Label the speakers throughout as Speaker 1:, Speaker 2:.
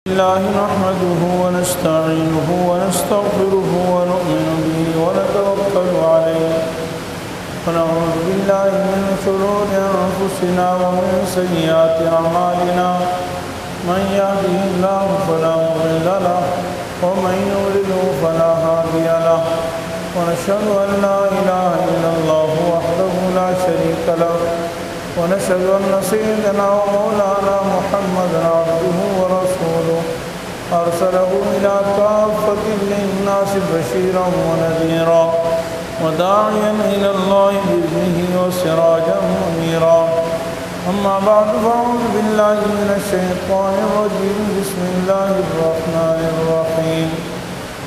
Speaker 1: الله نحمده ونستعينه ونستغفره ونؤمن به ونتوكل عليه ونعوذ بالله من شرور أنفسنا ومن سيئات أعمالنا من يهده الله فلا مضل له ومن يضلل فلا هادي له ونشهد أن لا إله إلا الله وحده لا شريك له ونشهد أن سيدنا ومولانا محمدا عبده ورسوله أرسله إلى كافة للناس بشيرا ونذيرا وداعيا إلى الله بإذنه وسراجا منيرا أما بعد فأعوذ بالله من الشيطان الرجيم بسم الله الرحمن الرحيم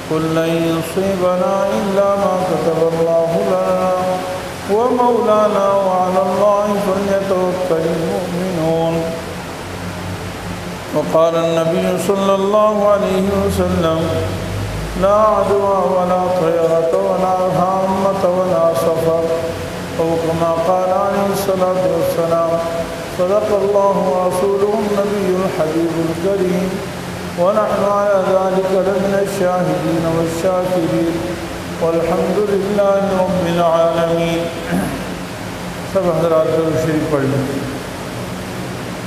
Speaker 1: قل لن يصيبنا إلا ما كتب الله لنا ومولانا وعلى الله فليتوكل المؤمنون وقال النبي صلى الله عليه وسلم لا عدوى ولا طيرة ولا هامة ولا سفر أو كما قال عليه الصلاة والسلام صدق الله ورسوله النبي الحبيب الكريم ونحن على ذلك لمن الشاهدين والشاكرين والحمد لله رب العالمين. سب حضرات درود شریف پڑھ لیں.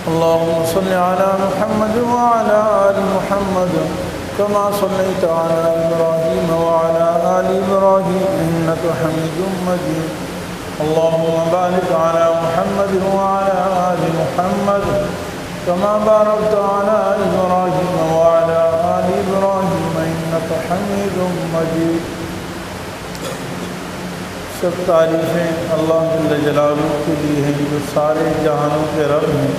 Speaker 1: اللهم صل على محمد وعلى آل محمد كما صليت على إبراهيم وعلى آل إبراهيم إنك حميد مجيد. اللهم بارك على محمد وعلى آل محمد كما باركت على إبراهيم وعلى آل إبراهيم إنك حميد مجيد. سب تعریفیں اللہ جل جلالہ کے لیے ہیں جو سارے جہانوں کے رب ہیں.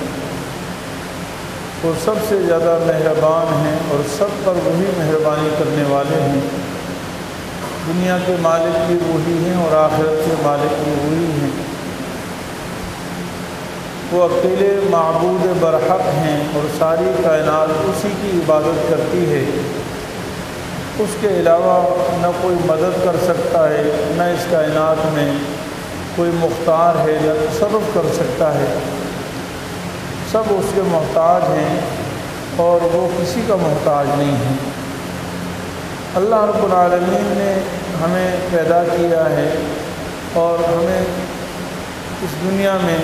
Speaker 1: وہ سب سے زیادہ مہربان ہیں اور سب پر وہی مہربانی کرنے والے ہیں. دنیا کے مالک بھی وہی ہیں اور آخرت کے مالک بھی وہی ہیں. وہ اکیلے معبود برحق ہیں اور ساری کائنات اسی کی عبادت کرتی ہے. اس کے علاوہ نہ کوئی مدد کر سکتا ہے، نہ اس کائنات میں کوئی مختار ہے یا تصرف کر سکتا ہے. سب اس کے محتاج ہیں اور وہ کسی کا محتاج نہیں ہے. اللہ رب العالمین نے ہمیں پیدا کیا ہے اور ہمیں اس دنیا میں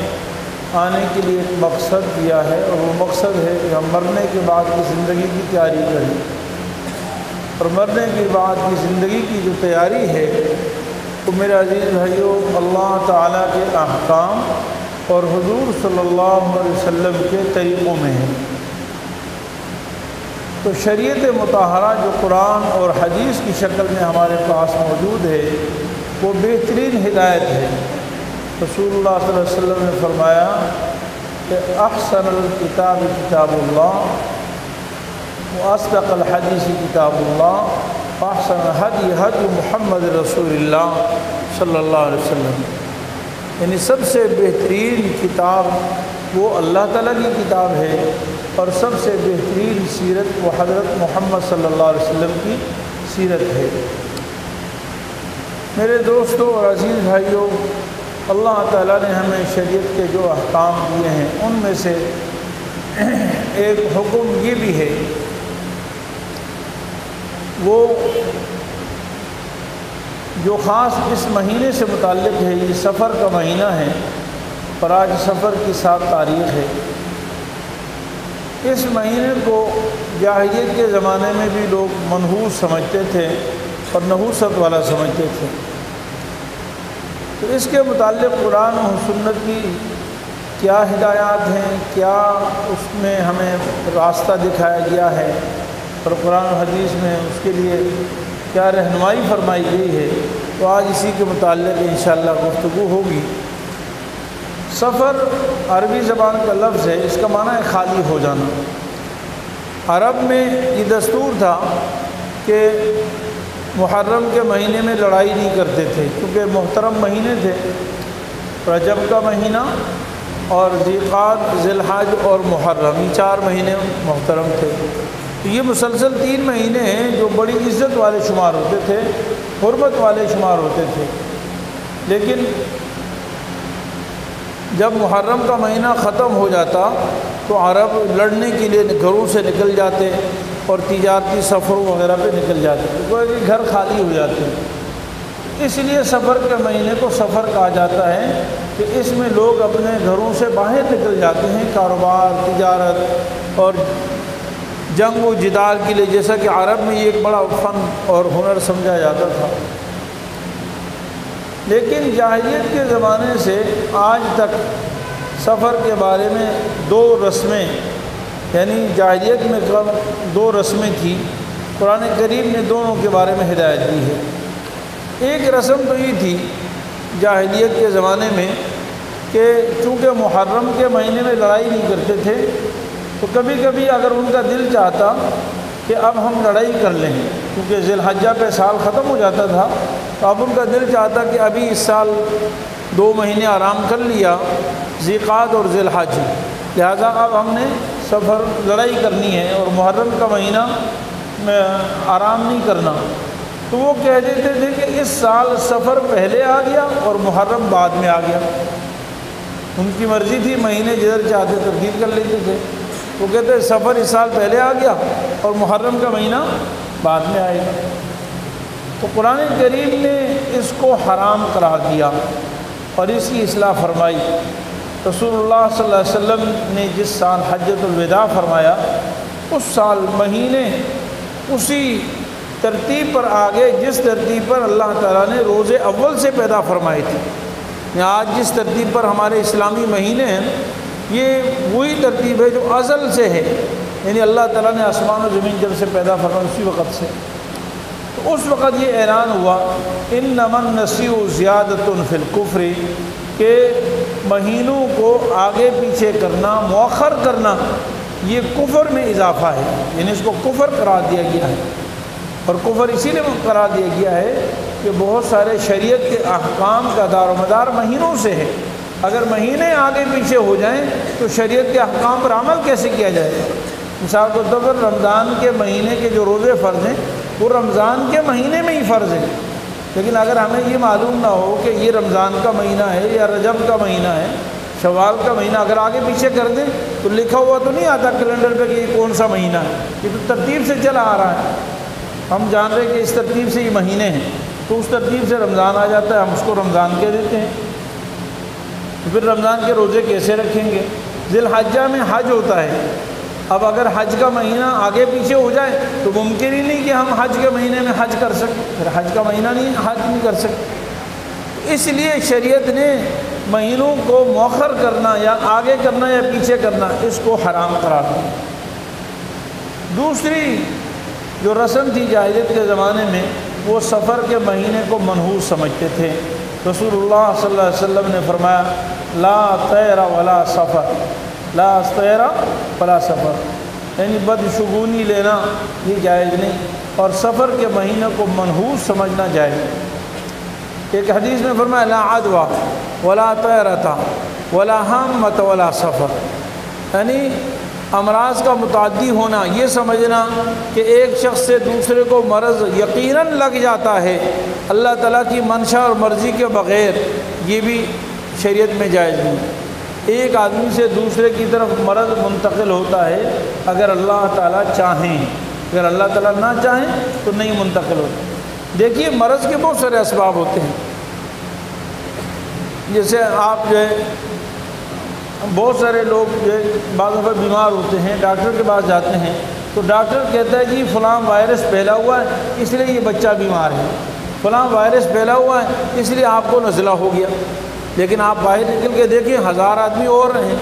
Speaker 1: آنے کے لیے ایک مقصد دیا ہے، اور وہ مقصد ہے کہ ہم مرنے کے بعد کی زندگی کی تیاری کریں. اور مرنے کے بعد کی زندگی کی جو تیاری ہے وہ میرے عزیز بھائیو اللہ تعالیٰ کے احکام اور حضور صلی اللہ علیہ وسلم کے طریقوں میں ہے. تو شریعت مطہرہ جو قرآن اور حدیث کی شکل میں ہمارے پاس موجود ہے وہ بہترین ہدایت ہے. رسول اللہ صلی اللہ علیہ وسلم نے فرمایا کہ احسن الکتاب کتاب اللہ واصدق الحدیث کتاب اللہ واحسن الہدی ہدی محمد رسول اللہ صلی اللہ علیہ وسلم. یعنی سب سے بہترین کتاب وہ اللہ تعالیٰ کی کتاب ہے اور سب سے بہترین سیرت وہ حضرت محمد صلی اللہ علیہ وسلم کی سیرت ہے. میرے دوستوں اور عزیز بھائیوں، اللہ تعالیٰ نے ہمیں شریعت کے جو احکام دیے ہیں ان میں سے ایک حکم یہ بھی ہے، وہ جو خاص اس مہینے سے متعلق ہے. یہ سفر کا مہینہ ہے اور آج سفر کی 7 تاریخ ہے. اس مہینے کو جاہلیت کے زمانے میں بھی لوگ منحوس سمجھتے تھے اور نحوست والا سمجھتے تھے. تو اس کے متعلق قرآن و سنت کی کیا ہدایات ہیں، کیا اس میں ہمیں راستہ دکھایا گیا ہے اور قرآن و حدیث میں اس کے لیے کیا رہنمائی فرمائی گئی ہے، تو آج اسی کے متعلق انشاءاللہ گفتگو ہوگی. سفر عربی زبان کا لفظ ہے، اس کا معنی ہے خالی ہو جانا. عرب میں یہ دستور تھا کہ محرم کے مہینے میں لڑائی نہیں کرتے تھے کیونکہ محترم مہینے تھے. رجب کا مہینہ اور ذی القعدہ، ذی الحج اور محرم، یہ 4 مہینے محترم تھے. تو یہ مسلسل 3 مہینے ہیں جو بڑی عزت والے شمار ہوتے تھے، حرمت والے شمار ہوتے تھے. لیکن جب محرم کا مہینہ ختم ہو جاتا تو عرب لڑنے کے لیے گھروں سے نکل جاتے اور تجارتی سفروں وغیرہ پہ نکل جاتے، کوئی کہ گھر خالی ہو جاتے ہیں۔ اس لیے سفر کے مہینے کو سفر کہا جاتا ہے کہ اس میں لوگ اپنے گھروں سے باہر نکل جاتے ہیں کاروبار، تجارت اور جنگ و جدال کے لیے، جیسا کہ عرب میں یہ ایک بڑا فن اور ہنر سمجھا جاتا تھا۔ لیکن جاہلیت کے زمانے سے آج تک سفر کے بارے میں دو رسمیں، یعنی جاہلیت میں دو رسمیں تھیں، قرآن کریم نے دونوں کے بارے میں ہدایت دی ہے۔ ایک رسم تو یہ تھی جاہلیت کے زمانے میں کہ چونکہ محرم کے مہینے میں لڑائی نہیں کرتے تھے، تو کبھی کبھی اگر ان کا دل چاہتا کہ اب ہم لڑائی کر لیں، کیونکہ ذی الحجہ پہ سال ختم ہو جاتا تھا، تو اب ان کا دل چاہتا کہ ابھی اس سال 2 مہینے آرام کر لیا، ذی القعدہ اور ذی الحج، لہذا اب ہم نے سفر لڑائی کرنی ہے اور محرم کا مہینہ میں آرام نہیں کرنا، تو وہ کہہ دیتے تھے کہ اس سال سفر پہلے آ گیا اور محرم بعد میں آ گیا۔ ان کی مرضی تھی، مہینے جدھر چاہتے تبدیل کر لیتے تھے۔ وہ کہتے ہیں سفر اس سال پہلے آ گیا اور محرم کا مہینہ بعد میں آئے گا۔ تو قرآن کریم نے اس کو حرام قرار دیا اور اس کی اصلاح فرمائی۔ رسول اللہ صلی اللہ علیہ وسلم نے جس سال حجۃ الوداع فرمایا، اس سال مہینے اسی ترتیب پر آگے جس ترتیب پر اللہ تعالیٰ نے روز اول سے پیدا فرمائے تھے۔ آج جس ترتیب پر ہمارے اسلامی مہینے ہیں، یہ وہی ترتیب ہے جو ازل سے ہے، یعنی اللہ تعالیٰ نے آسمان و زمین جب سے پیدا فرمایا اسی وقت سے۔ تو اس وقت یہ اعلان ہوا انما النسیء زیادۃ فی الکفر، کہ مہینوں کو آگے پیچھے کرنا، مؤخر کرنا، یہ کفر میں اضافہ ہے، یعنی اس کو کفر قرار دیا گیا ہے۔ اور کفر اسی لیے قرار دیا گیا ہے کہ بہت سارے شریعت کے احکام کا دار و مدار مہینوں سے ہے۔ اگر مہینے آگے پیچھے ہو جائیں تو شریعت کے احکام پر عمل کیسے کیا جائے گا؟ مثال کے طور پر رمضان کے مہینے کے جو روزے فرض ہیں وہ رمضان کے مہینے میں ہی فرض ہیں، لیکن اگر ہمیں یہ معلوم نہ ہو کہ یہ رمضان کا مہینہ ہے یا رجب کا مہینہ ہے، شوال کا مہینہ، اگر آگے پیچھے کر دیں تو لکھا ہوا تو نہیں آتا کیلنڈر پہ کہ یہ کون سا مہینہ ہے، یہ تو ترتیب سے چلا آ رہا ہے۔ ہم جان رہے ہیں کہ اس ترتیب سے یہ مہینے ہیں، تو اس ترتیب سے رمضان آ جاتا ہے، ہم اس کو رمضان کہہ دیتے ہیں۔ تو پھر رمضان کے روزے کیسے رکھیں گے؟ ذی الحجہ میں حج ہوتا ہے، اب اگر حج کا مہینہ آگے پیچھے ہو جائے تو ممکن ہی نہیں کہ ہم حج کے مہینے میں حج کر سکیں، پھر حج کا مہینہ نہیں، حج نہیں کر سکتے۔ اس لیے شریعت نے مہینوں کو مؤخر کرنا یا آگے کرنا یا پیچھے کرنا اس کو حرام قرار دیا۔ دوسری جو رسم تھی جاہلیت کے زمانے میں، وہ سفر کے مہینے کو منحوس سمجھتے تھے۔ رسول اللہ صلی اللہ علیہ وسلم نے فرمایا لا طیر ولا سفر، لا طیر ولا سفر، یعنی بدشگونی لینا یہ جائز نہیں، اور سفر کے مہینے کو منحوس سمجھنا جائز۔ ایک حدیث میں فرمایا لا عدوى ولا طیرۃ ولا حامۃ ولا سفر، یعنی امراض کا متعدی ہونا، یہ سمجھنا کہ ایک شخص سے دوسرے کو مرض یقیناً لگ جاتا ہے اللہ تعالیٰ کی منشا اور مرضی کے بغیر، یہ بھی شریعت میں جائز نہیں۔ ایک آدمی سے دوسرے کی طرف مرض منتقل ہوتا ہے اگر اللہ تعالیٰ چاہیں، اگر اللہ تعالیٰ نہ چاہیں تو نہیں منتقل ہوتا۔ دیکھیے مرض کے بہت سارے اسباب ہوتے ہیں، جیسے آپ جو ہے بہت سارے لوگ جو ہے بعض دفعہ بیمار ہوتے ہیں، ڈاکٹر کے پاس جاتے ہیں تو ڈاکٹر کہتا ہے جی فلاں وائرس پھیلا ہوا ہے اس لیے یہ بچہ بیمار ہے، فلاں وائرس پھیلا ہوا ہے اس لیے آپ کو نزلہ ہو گیا، لیکن آپ باہر نکل کے دیکھیں 1000 آدمی اور ہیں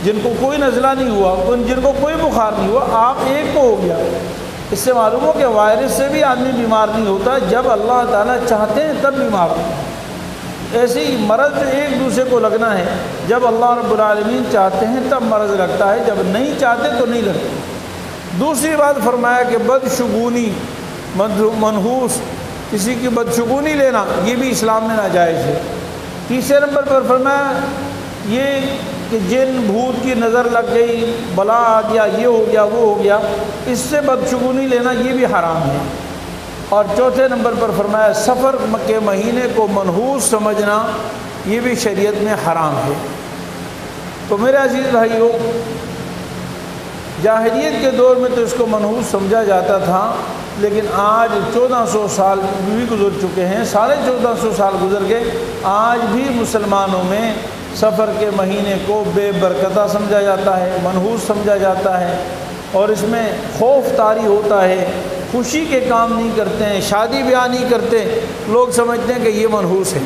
Speaker 1: جن کو کوئی نزلہ نہیں ہوا، جن کو کوئی بخار نہیں ہوا، آپ ایک کو ہو گیا۔ اس سے معلوم ہو کہ وائرس سے بھی آدمی بیمار نہیں ہوتا، جب اللہ تعالیٰ چاہتے ہیں تب بیمار ہوتا ہے۔ ایسے ہی مرض ایک دوسرے کو لگنا ہے، جب اللہ رب العالمین چاہتے ہیں تب مرض لگتا ہے، جب نہیں چاہتے تو نہیں لگتا۔ دوسری بات فرمایا کہ بدشگونی، منحوس کسی کی بدشگونی لینا، یہ بھی اسلام میں ناجائز ہے۔ تیسرے نمبر پر فرمایا یہ کہ جن بھوت کی نظر لگ گئی، بلا آ گیا، یہ ہو گیا وہ ہو گیا، اس سے بدشگونی لینا یہ بھی حرام ہے۔ اور چوتھے نمبر پر فرمایا سفر کے مہینے کو منحوس سمجھنا، یہ بھی شریعت میں حرام ہے۔ تو میرے عزیز بھائیوں، جاہلیت کے دور میں تو اس کو منحوس سمجھا جاتا تھا، لیکن آج 1400 سال بھی گزر چکے ہیں، 1450 سال گزر گئے، آج بھی مسلمانوں میں سفر کے مہینے کو بے برکتہ سمجھا جاتا ہے، منحوس سمجھا جاتا ہے، اور اس میں خوف طاری ہوتا ہے، خوشی کے کام نہیں کرتے ہیں، شادی بیاہ نہیں کرتے، لوگ سمجھتے ہیں کہ یہ منحوس ہے،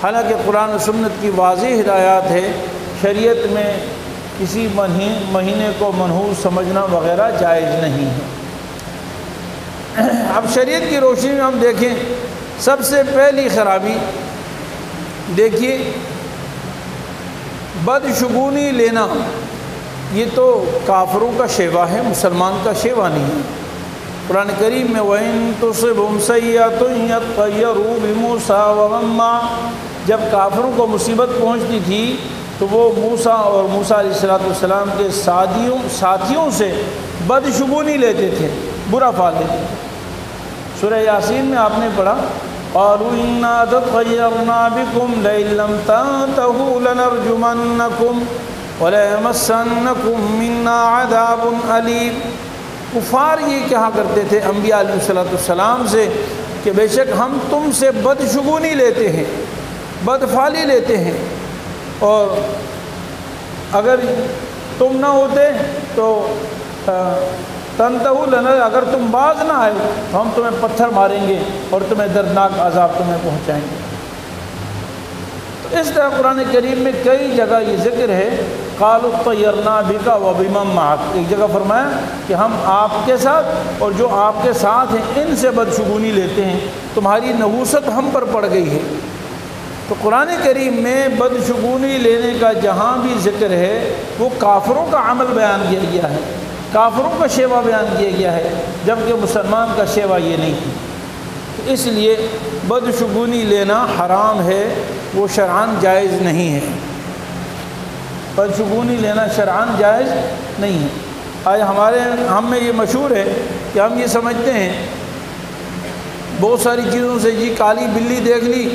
Speaker 1: حالانکہ قرآن و سنت کی واضح ہدایات ہے، شریعت میں کسی مہینے کو منحوس سمجھنا وغیرہ جائز نہیں ہے۔ اب شریعت کی روشنی میں ہم دیکھیں، سب سے پہلی خرابی دیکھیے، بدشگونی لینا، یہ تو کافروں کا شیوا ہے، مسلمان کا شیوا نہیں ہے۔ قرآن کریم میں وَإِن تُصِبْهُمْ سَيِّئَةٌ يَطَّيَّرُوا بِمُوسَىٰ وَمَن مَّعَهُ، جب کافروں کو مصیبت پہنچتی تھی تو وہ موسیٰ اور موسیٰ علیہ السلام کے ساتھیوں سے بدشگونی لیتے تھے، برا فال لیتے تھے۔ سورہ یاسین میں آپ نے پڑھا قَالُوا إِنَّا تَطَّيَّرْنَا بِكُمْ لَئِن لَّمْ تَنتَهُوا لَنَرْجُمَنَّكُمْ وَلَيَمَسَّنَّكُم مِّنَّا عَذَابٌ أَلِيمٌ۔ کفار یہ کہا کرتے تھے انبیاء علیہ السلام سے کہ بے شک ہم تم سے بدشگونی لیتے ہیں، بدفعلی لیتے ہیں، اور اگر تم نہ ہوتے تو تنتہو لنا، اگر تم باز نہ آئے تو ہم تمہیں پتھر ماریں گے اور تمہیں دردناک عذاب تمہیں پہنچائیں گے۔ تو اس طرح قرآن کریم میں کئی جگہ یہ ذکر ہے، قالوا اطیرنا بک وبمن معک، ایک جگہ فرمایا کہ ہم آپ کے ساتھ اور جو آپ کے ساتھ ہیں ان سے بدشگونی لیتے ہیں، تمہاری نحوست ہم پر پڑ گئی ہے۔ تو قرآن کریم میں بدشگونی لینے کا جہاں بھی ذکر ہے وہ کافروں کا عمل بیان کیا گیا ہے، کافروں کا شیوا بیان کیا گیا ہے، جبکہ مسلمان کا شیوا یہ نہیں ہے۔ تو اس لیے بدشگونی لینا حرام ہے، وہ شرعاً جائز نہیں ہے، بدشگونی لینا شرعاً جائز نہیں ہے۔ آج ہم میں یہ مشہور ہے کہ ہم یہ سمجھتے ہیں بہت ساری چیزوں سے، جی کالی بلی دیکھ لی،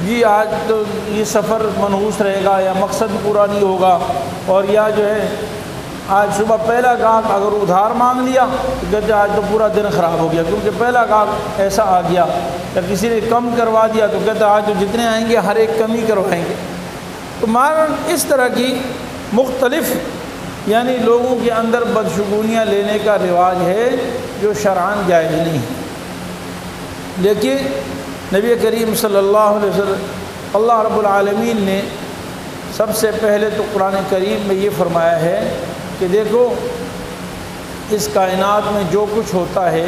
Speaker 1: جی آج تو یہ سفر منحوس رہے گا یا مقصد پورا نہیں ہوگا، اور یا جو ہے آج صبح پہلا گاہک اگر ادھار مانگ لیا تو کہتے آج تو پورا دن خراب ہو گیا، کیونکہ پہلا گاہک ایسا آ گیا، یا کسی نے کم کروا دیا تو کہتے آج تو جتنے آئیں گے ہر ایک کم ہی کروائیں گے۔ تو مانن اس طرح کی مختلف یعنی لوگوں کے اندر بدشگونیاں لینے کا رواج ہے جو شرعاً جائز نہیں ہے۔ دیکھیے نبی کریم صلی اللہ علیہ وسلم، اللہ رب العالمین نے سب سے پہلے تو قرآن کریم میں یہ فرمایا ہے کہ دیکھو اس کائنات میں جو کچھ ہوتا ہے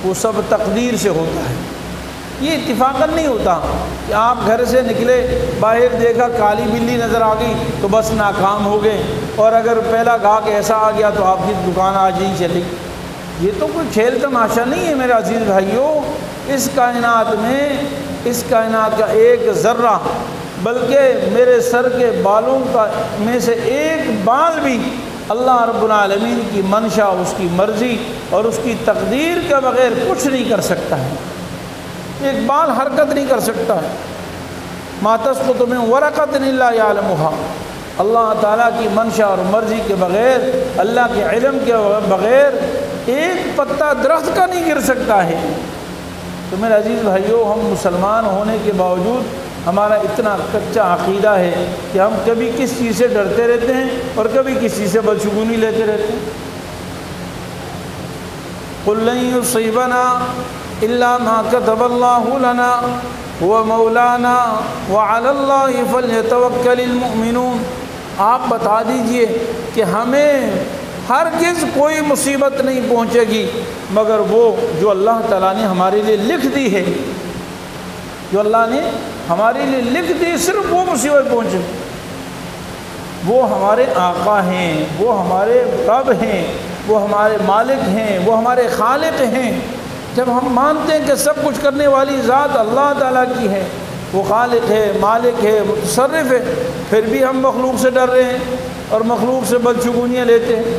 Speaker 1: وہ سب تقدیر سے ہوتا ہے، یہ اتفاقاً نہیں ہوتا کہ آپ گھر سے نکلے، باہر دیکھا کالی بلی نظر آ گئی تو بس ناکام ہو گئے، اور اگر پہلا گاہک ایسا آ گیا تو آپ کی دکان آج نہیں چلی۔ یہ تو کوئی کھیل تماشا نہیں ہے میرے عزیز بھائیوں، اس کائنات میں، اس کائنات کا ایک ذرہ، بلکہ میرے سر کے بالوں کا میں سے ایک بال بھی اللہ رب العالمین کی منشا، اس کی مرضی اور اس کی تقدیر کے بغیر کچھ نہیں کر سکتا ہے، ایک بال حرکت نہیں کر سکتا ہے۔ ما تسقط من ورقۃ الا یعلمها، اللہ تعالیٰ کی منشا اور مرضی کے بغیر، اللہ کے علم کے بغیر ایک پتا درخت کا نہیں گر سکتا ہے۔ تو میرے عزیز بھائیوں، ہم مسلمان ہونے کے باوجود ہمارا اتنا کچا عقیدہ ہے کہ ہم کبھی کس چیز سے ڈرتے رہتے ہیں اور کبھی کس چیز سے بدشگونی لیتے رہتے ہیں۔ قُل لَن يُصِيبَنَا إِلَّا مَا كَتَبَ اللَّهُ لَنَا هُوَ مَوْلَانَا وَعَلَى اللَّهِ فَلْيَتَوَكَّلِ الْمُؤْمِنُونَ، آپ بتا دیجئے کہ ہمیں ہرگز کوئی مصیبت نہیں پہنچے گی مگر وہ جو اللہ تعالیٰ نے ہمارے لیے لکھ دی ہے، جو اللہ نے ہمارے لیے لکھ دی، صرف وہ مصیبت پہنچے۔ وہ ہمارے آقا ہیں، وہ ہمارے رب ہیں، وہ ہمارے مالک ہیں، وہ ہمارے خالق ہیں۔ جب ہم مانتے ہیں کہ سب کچھ کرنے والی ذات اللہ تعالیٰ کی ہے، وہ خالق ہے، مالک ہے، متصرف ہے، پھر بھی ہم مخلوق سے ڈر رہے ہیں اور مخلوق سے بدشگونیاں لیتے ہیں۔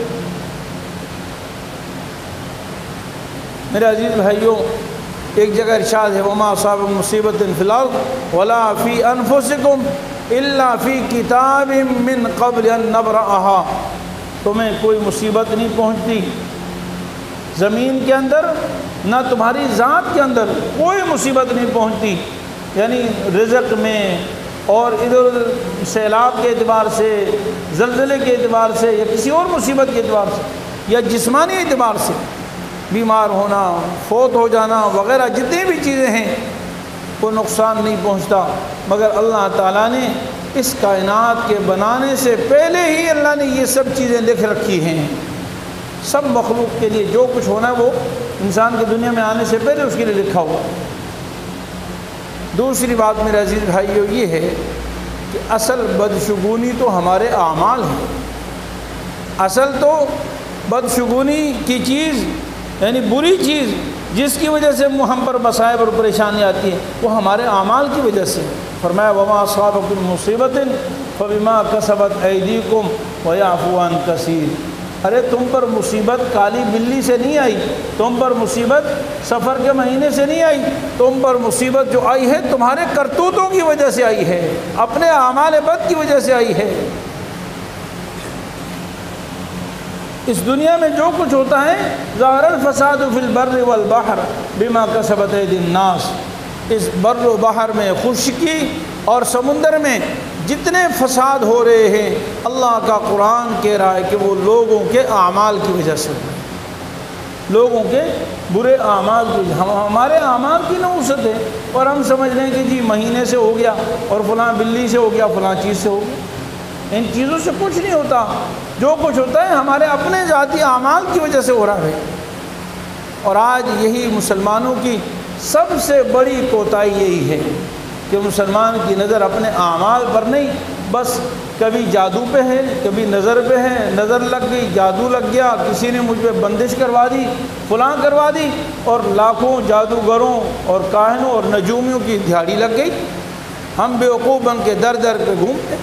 Speaker 1: میرے عزیز بھائیوں، ایک جگہ ارشاد ہے وما اصاب مصیبت فی الارض ولا فی انفسکم الا فی کتاب من قبل ان نبرأها، تمہیں کوئی مصیبت نہیں پہنچتی، زمین کے اندر نہ تمہاری ذات کے اندر کوئی مصیبت نہیں پہنچتی، یعنی رزق میں اور ادھر ادھر سیلاب کے اعتبار سے، زلزلے کے اعتبار سے، یا کسی اور مصیبت کے اعتبار سے، یا جسمانی اعتبار سے، بیمار ہونا، فوت ہو جانا وغیرہ جتنی بھی چیزیں ہیں کوئی نقصان نہیں پہنچتا، مگر اللہ تعالیٰ نے اس کائنات کے بنانے سے پہلے ہی اللہ نے یہ سب چیزیں لکھ رکھی ہیں، سب مخلوق کے لیے جو کچھ ہونا ہے وہ انسان کی دنیا میں آنے سے پہلے اس کے لیے لکھا ہوا۔ دوسری بات میرے عزیز بھائیو یہ ہے کہ اصل بدشگونی تو ہمارے اعمال ہیں، اصل تو بدشگونی کی چیز یعنی بری چیز جس کی وجہ سے ہم پر مصائب اور پریشانی آتی ہے وہ ہمارے اعمال کی وجہ سے۔ فرمایا وما اصابکم من مصیبت فبما کسبت ایدیکم ویعفو عن کثیر، ارے تم پر مصیبت کالی بلی سے نہیں آئی، تم پر مصیبت سفر کے مہینے سے نہیں آئی، تم پر مصیبت جو آئی ہے تمہارے کرتوتوں کی وجہ سے آئی ہے، اپنے اعمال بد کی وجہ سے آئی ہے۔ اس دنیا میں جو کچھ ہوتا ہے ظاہر الفساد فی البر والبحر بما کسبت ایدی الناس، اس بر و بحر میں، خشکی اور سمندر میں جتنے فساد ہو رہے ہیں اللہ کا قرآن کہہ رہا ہے کہ وہ لوگوں کے اعمال کی وجہ سے، لوگوں کے برے اعمال کی وجہ، ہمارے اعمال کی نحوست ہے، اور ہم سمجھ رہے ہیں کہ جی مہینے سے ہو گیا اور فلاں بلی سے ہو گیا، فلاں چیز سے ہو گیا۔ ان چیزوں سے کچھ نہیں ہوتا، جو کچھ ہوتا ہے ہمارے اپنے ذاتی اعمال کی وجہ سے ہو رہا ہے۔ اور آج یہی مسلمانوں کی سب سے بڑی کوتاہی یہی ہے کہ مسلمان کی نظر اپنے اعمال پر نہیں، بس کبھی جادو پہ ہے، کبھی نظر پہ ہے، نظر لگ گئی، جادو لگ گیا، کسی نے مجھ پہ بندش کروا دی، فلاں کروا دی، اور لاکھوں جادوگروں اور کاہنوں اور نجومیوں کی دھاڑی لگ گئی، ہم بیوقوف بن کے در در پہ گھومتے۔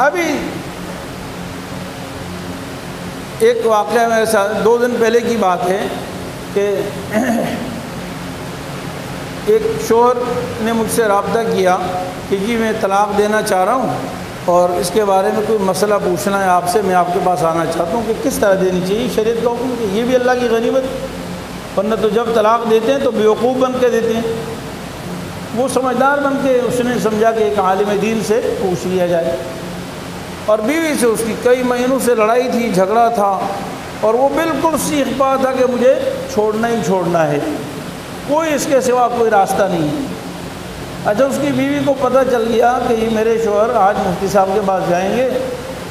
Speaker 1: ابھی ایک واقعہ میرے ساتھ 2 دن پہلے کی بات ہے کہ ایک شوہر نے مجھ سے رابطہ کیا کہ جی میں طلاق دینا چاہ رہا ہوں اور اس کے بارے میں کوئی مسئلہ پوچھنا ہے آپ سے، میں آپ کے پاس آنا چاہتا ہوں کہ کس طرح دینی چاہیے، شریعت کا حکم کہ یہ بھی اللہ کی غنیمت، ورنہ تو جب طلاق دیتے ہیں تو بیوقوف بن کے دیتے ہیں، وہ سمجھدار بن کے اس نے سمجھا کہ ایک عالم دین سے پوچھ لیا جائے، اور بیوی سے اس کی کئی مہینوں سے لڑائی تھی، جھگڑا تھا، اور وہ بالکل سیکھ پا تھا کہ مجھے چھوڑنا ہی چھوڑنا ہے، کوئی اس کے سوا کوئی راستہ نہیں ہے۔ اچھا اس کی بیوی کو پتہ چل گیا کہ یہ میرے شوہر آج مفتی صاحب کے پاس جائیں گے،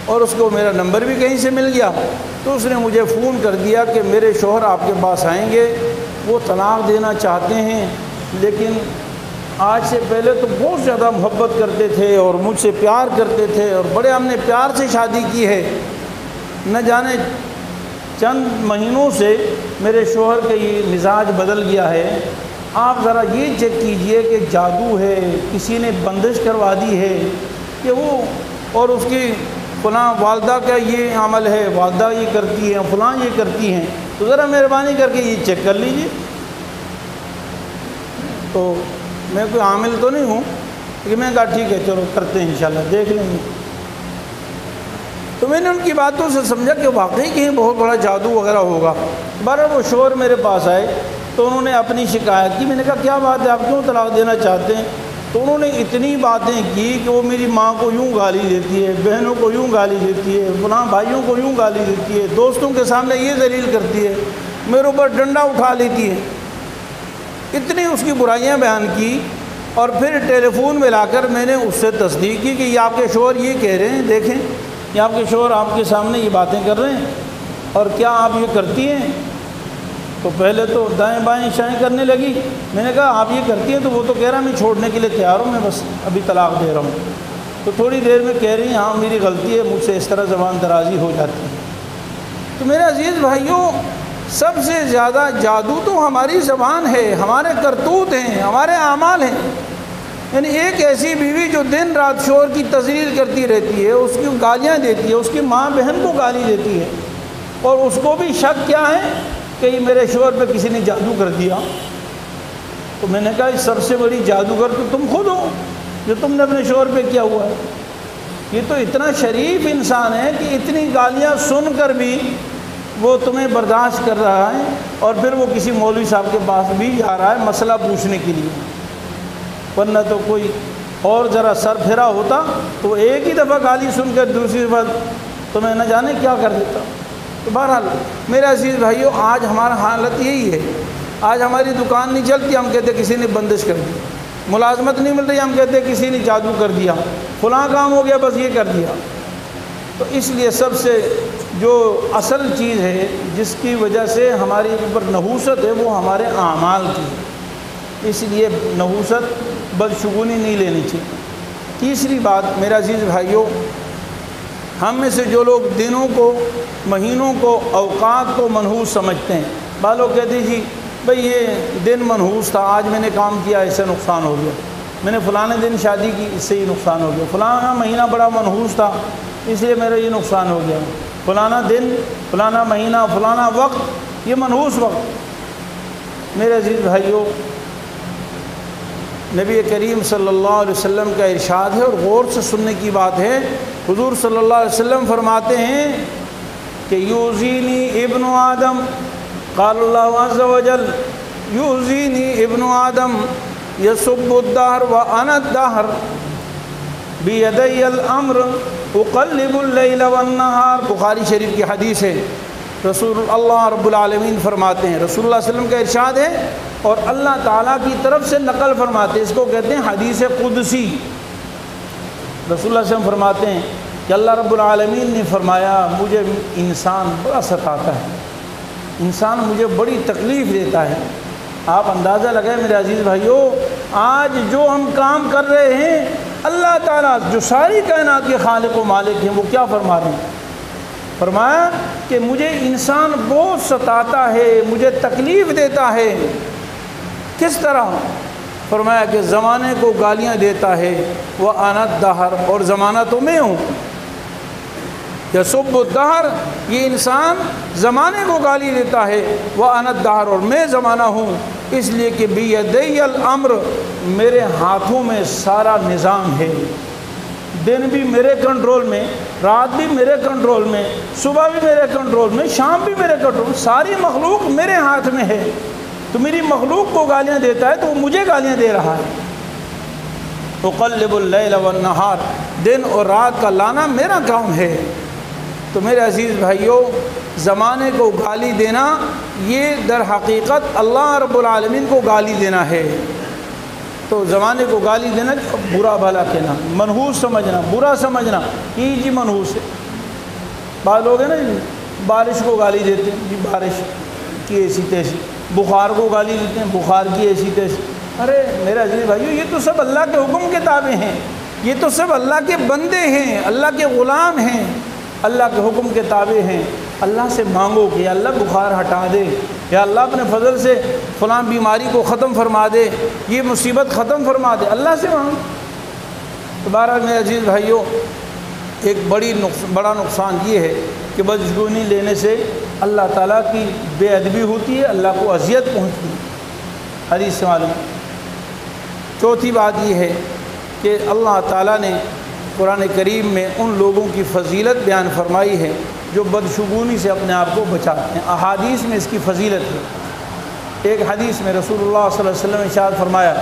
Speaker 1: اور اس کو میرا نمبر بھی کہیں سے مل گیا، تو اس نے مجھے فون کر دیا کہ میرے شوہر آپ کے پاس آئیں گے، وہ طلاق دینا چاہتے ہیں، لیکن آج سے پہلے تو بہت زیادہ محبت کرتے تھے اور مجھ سے پیار کرتے تھے اور بڑے ہم نے پیار سے شادی کی ہے، نہ جانے چند مہینوں سے میرے شوہر کا یہ مزاج بدل گیا ہے، آپ ذرا یہ چیک کیجئے کہ جادو ہے، کسی نے بندش کروا دی ہے کہ وہ، اور اس کی فلاں والدہ کا یہ عمل ہے، والدہ یہ کرتی ہیں، فلاں یہ کرتی ہیں، تو ذرا مہربانی کر کے یہ چیک کر لیجئے۔ تو میں کوئی عامل تو نہیں ہوں، لیکن میں نے کہا ٹھیک ہے چلو کرتے ہیں انشاءاللہ، دیکھ لیں گے۔ تو میں نے ان کی باتوں سے سمجھا کہ واقعی کہیں بہت بڑا جادو وغیرہ ہوگا۔ بہرحال وہ شوہر میرے پاس آئے تو انہوں نے اپنی شکایت کی، میں نے کہا کیا بات ہے، آپ کیوں طلاق دینا چاہتے ہیں؟ تو انہوں نے اتنی باتیں کی کہ وہ میری ماں کو یوں گالی دیتی ہے، بہنوں کو یوں گالی دیتی ہے، فلاں بھائیوں کو یوں گالی دیتی ہے، دوستوں کے سامنے یہ ذلیل کرتی ہے، میرے اوپر ڈنڈا اٹھا لیتی ہے، اتنی اس کی برائیاں بیان کی۔ اور پھر ٹیلی فون میں لا کر میں نے اس سے تصدیق کی کہ یہ آپ کے شوہر یہ کہہ رہے ہیں، دیکھیں یہ آپ کے شوہر آپ کے سامنے یہ باتیں کر رہے ہیں، اور کیا آپ یہ کرتی ہیں؟ تو پہلے تو دائیں بائیں شائیں کرنے لگی، میں نے کہا آپ یہ کرتی ہیں؟ تو وہ تو کہہ رہا میں چھوڑنے کے لیے تیار ہوں، میں بس ابھی طلاق دے رہا ہوں۔ تو تھوڑی دیر میں کہہ رہی ہیں ہاں میری غلطی ہے، مجھ سے اس طرح زبان درازی ہو جاتی ہے۔ تو میرے عزیز بھائیوں، سب سے زیادہ جادو تو ہماری زبان ہے، ہمارے کرتوت ہیں، ہمارے اعمال ہیں۔ یعنی ایک ایسی بیوی جو دن رات شوہر کی تذلیل کرتی رہتی ہے، اس کی گالیاں دیتی ہے، اس کی ماں بہن کو گالی دیتی ہے، اور اس کو بھی شک کیا ہے کہ یہ میرے شوہر پہ کسی نے جادو کر دیا۔ تو میں نے کہا اس سب سے بڑی جادوگر تو تم خود ہو جو تم نے اپنے شوہر پہ کیا ہوا ہے۔ یہ تو اتنا شریف انسان ہے کہ اتنی گالیاں سن کر بھی وہ تمہیں برداشت کر رہا ہے، اور پھر وہ کسی مولوی صاحب کے پاس بھی جا رہا ہے مسئلہ پوچھنے کے لیے، ورنہ تو کوئی اور ذرا سر پھیرا ہوتا تو ایک ہی دفعہ گالی سن کر دوسری دفعہ تمہیں نہ جانے کیا کر دیتا۔ تو بہرحال میرے عزیز بھائیوں، آج ہمارا حالت یہی ہے، آج ہماری دکان نہیں چلتی، ہم کہتے کسی نے بندش کر دی، ملازمت نہیں مل رہی، ہم کہتے کسی نے جادو کر دیا، فلاں کام ہو گیا بس یہ کر دیا۔ تو اس لیے سب سے جو اصل چیز ہے جس کی وجہ سے ہماری اوپر نحوست ہے وہ ہمارے اعمال کی ہے، اس لیے نحوست بدشگونی نہیں لینی چاہیے۔ تیسری بات میرے عزیز بھائیوں، ہم میں سے جو لوگ دنوں کو، مہینوں کو، اوقات کو منحوس سمجھتے ہیں، بعض لوگ کہتے ہیں جی بھئی یہ دن منحوس تھا، آج میں نے کام کیا اس سے نقصان ہو گیا، میں نے فلانے دن شادی کی اس سے ہی نقصان ہو گیا، فلانا مہینہ بڑا منحوس تھا اس لیے میرا یہ نقصان ہو گیا، فلانا دن، فلانا مہینہ، فلانا وقت یہ منحوس وقت۔ میرے عزیز بھائیوں، نبی کریم صلی اللہ علیہ وسلم کا ارشاد ہے، اور غور سے سننے کی بات ہے، حضور صلی اللہ علیہ وسلم فرماتے ہیں کہ یوزینی ابن آدم، قال اللہ عز وجل یوزینی ابن آدم یسب الدہر وانا الدہر بیدی الامر اقلب اللیل والنہار، بخاری شریف کی حدیث ہے۔ رسول اللہ رب العالمین فرماتے ہیں، رسول اللہ علیہ وسلم کا ارشاد ہے اور اللہ تعالیٰ کی طرف سے نقل فرماتے ہیں، اس کو کہتے ہیں حدیث قدسی۔ رسول اللہ علیہ وسلم فرماتے ہیں کہ اللہ رب العالمین نے فرمایا مجھے انسان بڑا ستاتا ہے، انسان مجھے بڑی تکلیف دیتا ہے۔ آپ اندازہ لگائیں میرے عزیز بھائیوں، آج جو ہم کام کر رہے ہیں اللہ تعالیٰ جو ساری کائنات کے خالق و مالک ہیں وہ کیا فرما رہے ہیں؟ فرمایا کہ مجھے انسان بہت ستاتا ہے، مجھے تکلیف دیتا ہے۔ کس طرح؟ فرمایا کہ زمانے کو گالیاں دیتا ہے، وَأَنَا الدَّهْرُ، اور زمانہ تو میں ہوں۔ یسب الدہر، یہ انسان زمانے کو گالی دیتا ہے، وَأَنَا الدَّهْرُ، اور میں زمانہ ہوں، اس لیے کہ بیدی الامر، میرے ہاتھوں میں سارا نظام ہے، دن بھی میرے کنٹرول میں، رات بھی میرے کنٹرول میں، صبح بھی میرے کنٹرول میں، شام بھی میرے کنٹرول میں، ساری مخلوق میرے ہاتھ میں ہے۔ تو میری مخلوق کو گالیاں دیتا ہے تو وہ مجھے گالیاں دے رہا ہے۔ اقلب اللیل والنہار، دن اور رات کا لانا میرا کام ہے۔ تو میرے عزیز بھائیوں، زمانے کو گالی دینا یہ در حقیقت اللہ رب العالمین کو گالی دینا ہے۔ تو زمانے کو گالی دینا، برا بھلا کہنا، منحوس سمجھنا، برا سمجھنا، یہ جی منحوس ہے۔ بعض لوگ ہیں نا جی بارش کو گالی دیتے ہیں، جی بارش کی ایسی تیسی، بخار کو گالی دیتے ہیں، بخار کی ایسی تیسی۔ ارے میرے عزیز بھائیو، یہ تو سب اللہ کے حکم کے تابع ہیں، یہ تو سب اللہ کے بندے ہیں، اللہ کے غلام ہیں، اللہ کے حکم کے تابع ہیں۔ اللہ سے مانگو کہ یا اللہ بخار ہٹا دے، یا اللہ اپنے فضل سے فلاں بیماری کو ختم فرما دے، یہ مصیبت ختم فرما دے، اللہ سے مانگو۔ تو بہرحال میرے عزیز بھائیو، ایک بڑا نقصان یہ ہے کہ بدشگونی لینے سے اللہ تعالیٰ کی بے ادبی ہوتی ہے، اللہ کو اذیت پہنچتی ہے، حدیث سے معلوم ہے۔ چوتھی بات یہ ہے کہ اللہ تعالیٰ نے قرآن کریم میں ان لوگوں کی فضیلت بیان فرمائی ہے جو بدشگونی سے اپنے آپ کو بچاتے ہیں، احادیث میں اس کی فضیلت ہے۔ ایک حدیث میں رسول اللہ صلی اللہ علیہ وسلم نے ارشاد فرمایا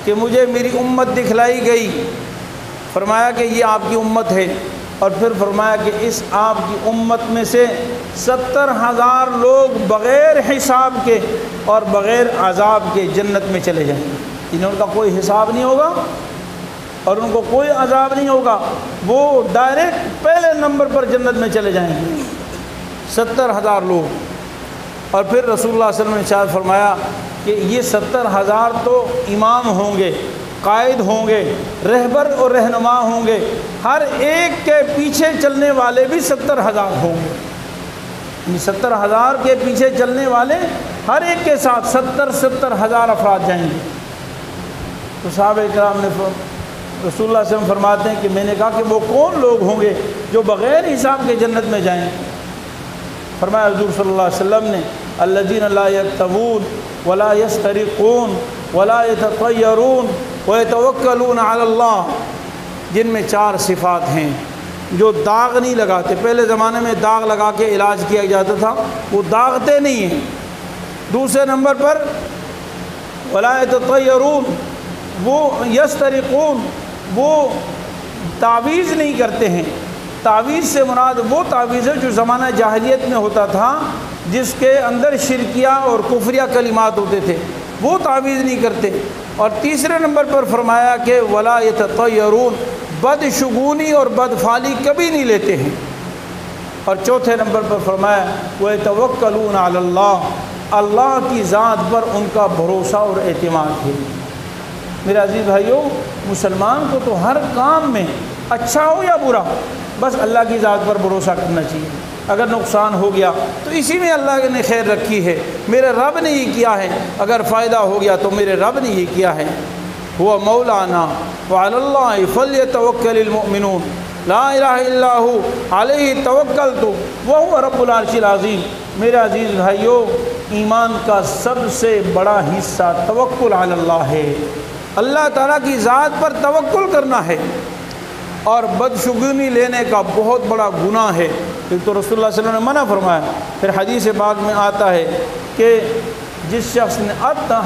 Speaker 1: کہ مجھے میری امت دکھلائی گئی، فرمایا کہ یہ آپ کی امت ہے، اور پھر فرمایا کہ اس آپ کی امت میں سے 70,000 لوگ بغیر حساب کے اور بغیر عذاب کے جنت میں چلے جائیں گے، ان کا کوئی حساب نہیں ہوگا اور ان کو کوئی عذاب نہیں ہوگا، وہ ڈائریکٹ پہلے نمبر پر جنت میں چلے جائیں گے، 70,000 لوگ۔ اور پھر رسول اللہ صلی اللہ علیہ وسلم نے ارشاد فرمایا کہ یہ 70,000 تو امام ہوں گے، قائد ہوں گے، رہبر اور رہنما ہوں گے، ہر ایک کے پیچھے چلنے والے بھی 70,000 ہوں گے، یعنی 70,000 کے پیچھے چلنے والے ہر ایک کے ساتھ 70,000 افراد جائیں گے۔ تو صحابہ کرام نے رسول اللہ صلی اللہ علیہ وسلم فرماتے ہیں کہ میں نے کہا کہ وہ کون لوگ ہوں گے جو بغیر حساب کے جنت میں جائیں؟ فرمایا حضور صلی اللہ علیہ وسلم نے الذین لا یکتوون ولا یسترقون ولا یتطیرون ویتوکلون علی اللہ، جن میں 4 صفات ہیں۔ جو داغ نہیں لگاتے. پہلے زمانے میں داغ لگا کے علاج کیا جاتا تھا، وہ داغتے نہیں ہیں. دوسرے نمبر پر ولا یتطیرون، وہ یسترقون، وہ تعویذ نہیں کرتے ہیں. تعویذ سے مراد وہ تعویذ ہے جو زمانہ جاہلیت میں ہوتا تھا، جس کے اندر شرکیہ اور کفریہ کلمات ہوتے تھے، وہ تعویذ نہیں کرتے. اور تیسرے نمبر پر فرمایا کہ ولا یتطیرون، بدشگونی اور بدفعلی کبھی نہیں لیتے ہیں. اور چوتھے نمبر پر فرمایا وَيَتَوَكَّلُونَ عَلَى اللَّهِ، اللہ کی ذات پر ان کا بھروسہ اور اعتماد ہے. میرے عزیز بھائیوں، مسلمان کو تو ہر کام میں اچھا ہو یا برا بس اللہ کی ذات پر بھروسہ کرنا چاہیے. اگر نقصان ہو گیا تو اسی میں اللہ نے خیر رکھی ہے، میرے رب نے یہ کیا ہے. اگر فائدہ ہو گیا تو میرے رب نے یہ کیا ہے. هو مولانا وعلى الله فليتوكل المؤمنون لا الہ الا هو علیہ توکلت وهو رب العرش العظیم. میرے عزیز بھائیوں، ایمان کا سب سے بڑا حصہ توکل علی اللہ ہے. اللہ تعالیٰ کی ذات پر توکل کرنا ہے. اور بدشگونی لینے کا بہت بڑا گناہ ہے. ایک تو رسول اللہ صلی اللہ علیہ وسلم نے منع فرمایا. پھر حدیث پاک میں آتا ہے کہ جس شخص نے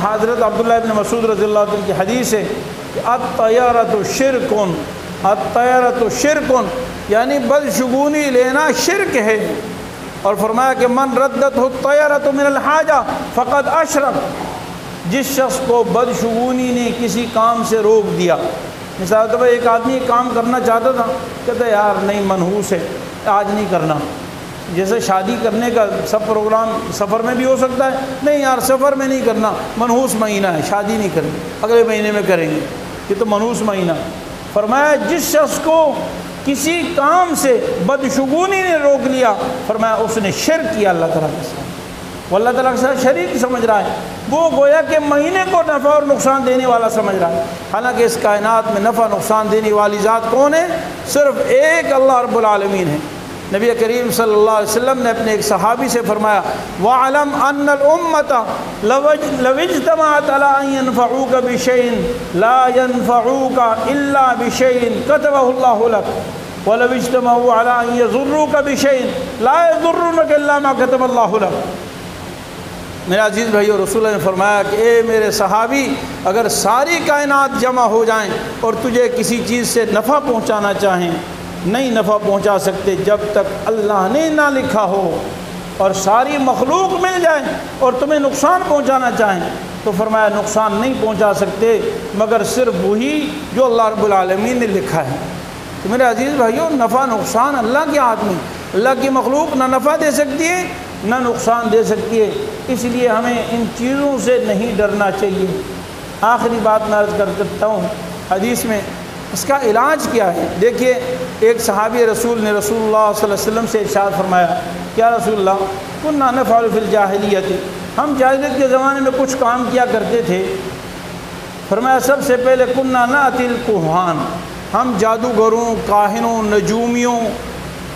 Speaker 1: حضرت عبداللہ ابن مسعود رضی اللہ عنہ کی حدیث ہے کہ الطیرۃ شرکن، الطیرۃ شرکن، یعنی بدشگونی لینا شرک ہے. اور فرمایا کہ من ردت الطیرۃ من الحاجہ فقد اشرک، جس شخص کو بدشگونی نے کسی کام سے روک دیا. مثال طور پر ایک آدمی کام کرنا چاہتا تھا، کہتا یار نہیں منحوس ہے آج نہیں کرنا. جیسے شادی کرنے کا سب پروگرام سفر میں بھی ہو سکتا ہے، نہیں یار سفر میں نہیں کرنا، منحوس مہینہ ہے شادی نہیں کرنی، اگلے مہینے میں کریں گے، یہ تو منحوس مہینہ. فرمایا جس شخص کو کسی کام سے بدشگونی نے روک لیا، فرمایا اس نے شرک کیا اللہ تعالیٰ کے ساتھ. وہ اللہ تعالیٰ کے ساتھ شریک سمجھ رہا ہے، وہ گویا کہ مہینے کو نفع اور نقصان دینے والا سمجھ رہا ہے. حالانکہ اس کائنات میں نفع نقصان دینے والی ذات کون ہے؟ صرف ایک اللہ رب العالمین ہے. نبی کریم صلی اللہ علیہ وسلم نے اپنے ایک صحابی سے فرمایا وَعَلَمْ أَنَّ الْأُمَّةَ لَوْ اجْتَمَعَتْ عَلَىٰ أَن يَنفَعُوكَ بِشَيْءٍ لَا يَنفَعُوكَ إِلَّا بِشَيْءٍ كَتَبَهُ اللَّهُ لَكَ وَلَوْ اجْتَمَعُوا عَلَىٰ أَن يَضُرُّوكَ بِشَيْءٍ لَا يَضُرُّونَكَ إِلَّا مَا كَتَبَ اللَّهُ لَكَ. میرے عزیز بھائیو، رسول اللہ نے فرمایا کہ اے میرے صحابی، اگر ساری کائنات جمع ہو جائیں اور تجھے کسی چیز سے نفع پہنچانا چاہیں، نہیں نفع پہنچا سکتے جب تک اللہ نے نہ لکھا ہو. اور ساری مخلوق مل جائیں اور تمہیں نقصان پہنچانا چاہیں تو فرمایا نقصان نہیں پہنچا سکتے مگر صرف وہی جو اللہ رب العالمین نے لکھا ہے. تو میرے عزیز بھائیو، نفع نقصان اللہ کے ہاتھ میں. اللہ کی مخلوق نہ نفع دے سکتی ہے نہ نقصان دے سکتی ہے، اس لیے ہمیں ان چیزوں سے نہیں ڈرنا چاہیے. آخری بات میں عرض کرتا ہوں، حدیث میں اس کا علاج کیا ہے. دیکھیے، ایک صحابی رسول نے رسول اللہ صلی اللہ علیہ وسلم سے ارشاد فرمایا، کیا رسول اللہ کنا نفعل فی الجاہلیت، ہم جاہلیت کے زمانے میں کچھ کام کیا کرتے تھے. فرمایا سب سے پہلے کنا ناتی الکہان، ہم جادوگروں، کاہنوں، نجومیوں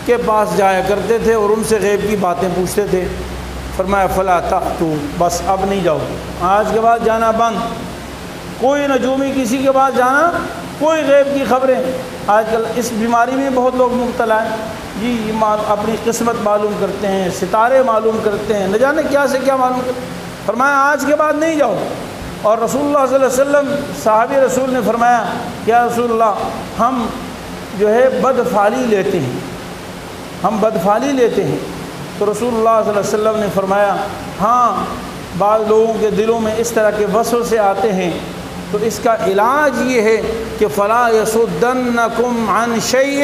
Speaker 1: کے پاس جایا کرتے تھے اور ان سے غیب کی باتیں پوچھتے تھے. فرمایا فلا تأتوا، بس اب نہیں جاؤ، آج کے بعد جانا بند. کوئی نجومی کسی کے پاس جانا، کوئی غیب کی خبریں. آج کل اس بیماری میں بہت لوگ مبتلا ہیں جی، اپنی قسمت معلوم کرتے ہیں، ستارے معلوم کرتے ہیں، نہ جانے کیا سے کیا معلوم کرتے ہیں. فرمایا آج کے بعد نہیں جاؤ. اور رسول اللہ صلی اللہ علیہ وسلم، صحابی رسول نے فرمایا کیا رسول اللہ ہم جو ہے بدفعلی لیتے ہیں، ہم بدفعلی لیتے ہیں. تو رسول اللہ صلی اللہ علیہ وسلم نے فرمایا ہاں، بعض لوگوں کے دلوں میں اس طرح کے وسوسے آتے ہیں، تو اس کا علاج یہ ہے کہ فلا یصدنکم عن شیء،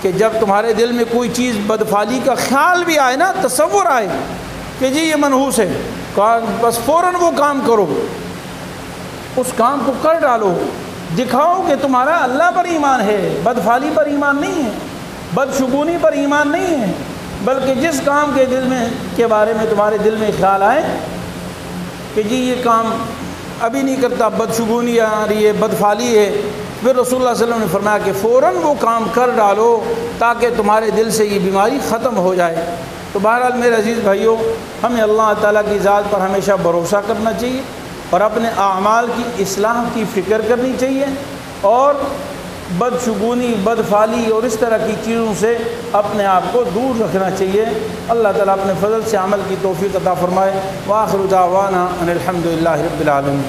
Speaker 1: کہ جب تمہارے دل میں کوئی چیز بدفعلی کا خیال بھی آئے نا، تصور آئے کہ جی یہ منحوس ہے، بس فوراً وہ کام کرو، اس کام کو کر ڈالو، دکھاؤ کہ تمہارا اللہ پر ایمان ہے، بدفعلی پر ایمان نہیں ہے، بدشگونی پر ایمان نہیں ہے. بلکہ جس کام کے دل میں کے بارے میں تمہارے دل میں خیال آئے کہ جی یہ کام ابھی نہیں کرتا، بدشگونی آ رہی ہے، بدفعلی ہے، پھر رسول اللہ صلی اللہ علیہ وسلم نے فرمایا کہ فوراً وہ کام کر ڈالو تاکہ تمہارے دل سے یہ بیماری ختم ہو جائے. تو بہرحال میرے عزیز بھائیوں، ہمیں اللہ تعالیٰ کی ذات پر ہمیشہ بھروسہ کرنا چاہیے اور اپنے اعمال کی اصلاح کی فکر کرنی چاہیے اور بدشگونی، بدفعلی اور اس طرح کی چیزوں سے اپنے آپ کو دور رکھنا چاہیے۔ اللہ تعالیٰ اپنے فضل سے عمل کی توفیق عطا فرمائے۔ وآخر دعوانا ان الحمد للہ رب العالمین۔